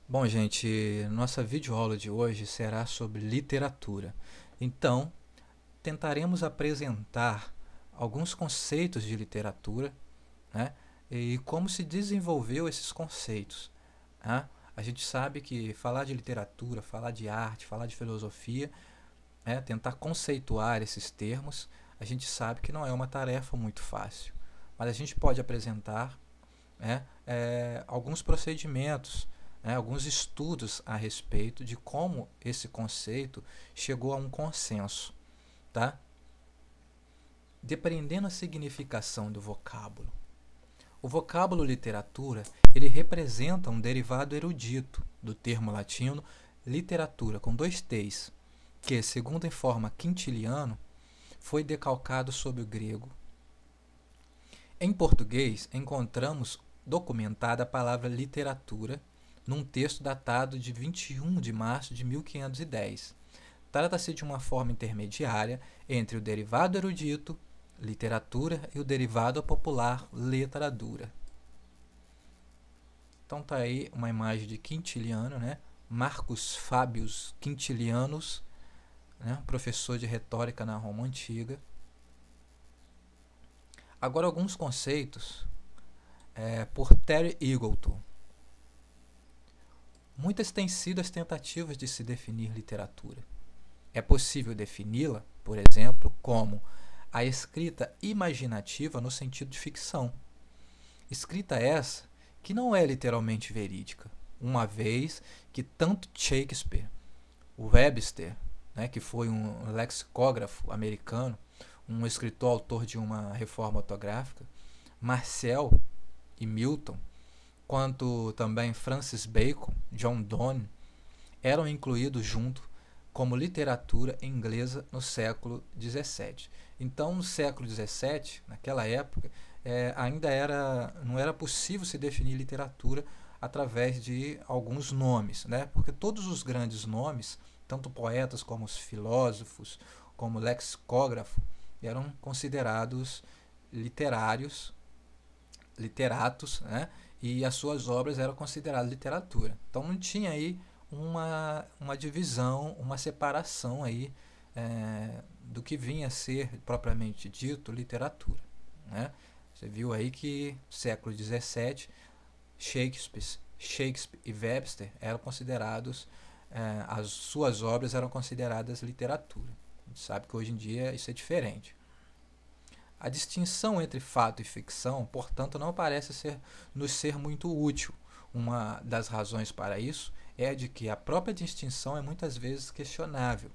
Bom, gente, nossa videoaula de hoje será sobre literatura. Então, tentaremos apresentar alguns conceitos de literatura, né, e como se desenvolveu esses conceitos. Né? A gente sabe que falar de literatura, falar de arte, falar de filosofia, tentar conceituar esses termos, a gente sabe que não é uma tarefa muito fácil. Mas a gente pode apresentar alguns procedimentos, alguns estudos a respeito de como esse conceito chegou a um consenso, tá? Dependendo da significação do vocábulo. O vocábulo literatura, ele representa um derivado erudito do termo latino literatura, com dois T's, que, segundo informa Quintiliano, foi decalcado sobre o grego. Em português, encontramos documentada a palavra literatura num texto datado de 21 de março de 1510. Trata-se de uma forma intermediária entre o derivado erudito, literatura, e o derivado popular, letra dura. Então tá aí uma imagem de Quintiliano, né? Marcus Fabius Quintilianus, né? Professor de retórica na Roma Antiga. Agora alguns conceitos por Terry Eagleton. Muitas têm sido as tentativas de se definir literatura. É possível defini-la, por exemplo, como a escrita imaginativa no sentido de ficção. Escrita essa que não é literalmente verídica, uma vez que tanto Shakespeare, o Webster, né, que foi um lexicógrafo americano, um escritor autor de uma reforma ortográfica, Marcel e Milton, quanto também Francis Bacon, John Donne, eram incluídos junto como literatura inglesa no século XVII. Então, no século XVII, naquela época, não era possível se definir literatura através de alguns nomes, né? Porque todos os grandes nomes, tanto poetas como os filósofos, como lexicógrafo, eram considerados literatos, né? E as suas obras eram consideradas literatura. Então não tinha aí uma divisão, uma separação aí do que vinha a ser propriamente dito literatura, né? Você viu aí que século XVII, Shakespeare e Webster eram considerados, as suas obras eram consideradas literatura. A gente sabe que hoje em dia isso é diferente. A distinção entre fato e ficção, portanto, não parece nos ser muito útil. Uma das razões para isso é de que a própria distinção é muitas vezes questionável.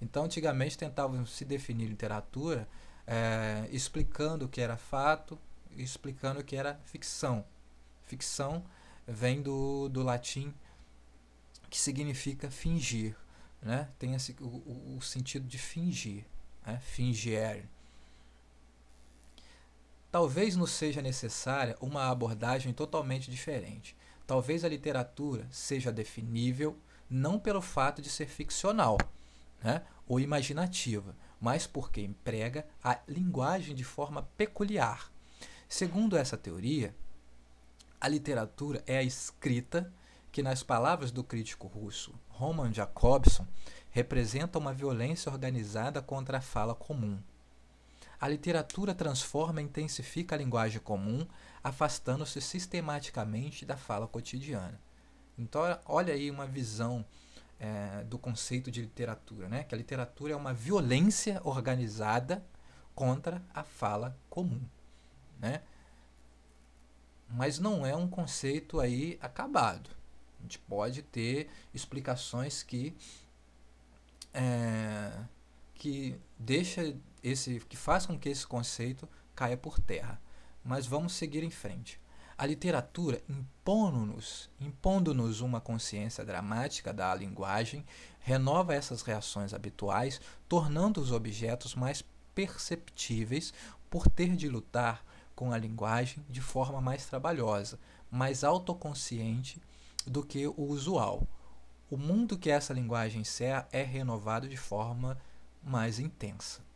Então, antigamente tentavam se definir literatura explicando o que era fato e explicando o que era ficção. Ficção vem do latim, que significa fingir, né? Tem o sentido de fingir, né? Fingere. Talvez nos seja necessária uma abordagem totalmente diferente. Talvez a literatura seja definível não pelo fato de ser ficcional, né, ou imaginativa, mas porque emprega a linguagem de forma peculiar. Segundo essa teoria, a literatura é a escrita que, nas palavras do crítico russo Roman Jakobson, representa uma violência organizada contra a fala comum. A literatura transforma e intensifica a linguagem comum, afastando-se sistematicamente da fala cotidiana. Então, olha aí uma visão do conceito de literatura, né? Que a literatura é uma violência organizada contra a fala comum, né? Mas não é um conceito aí acabado. A gente pode ter explicações que que faz com que esse conceito caia por terra. Mas vamos seguir em frente. A literatura, impondo-nos uma consciência dramática da linguagem, renova essas reações habituais, tornando os objetos mais perceptíveis por ter de lutar com a linguagem de forma mais trabalhosa, mais autoconsciente do que o usual. O mundo que essa linguagem encerra é renovado de forma mais intensa.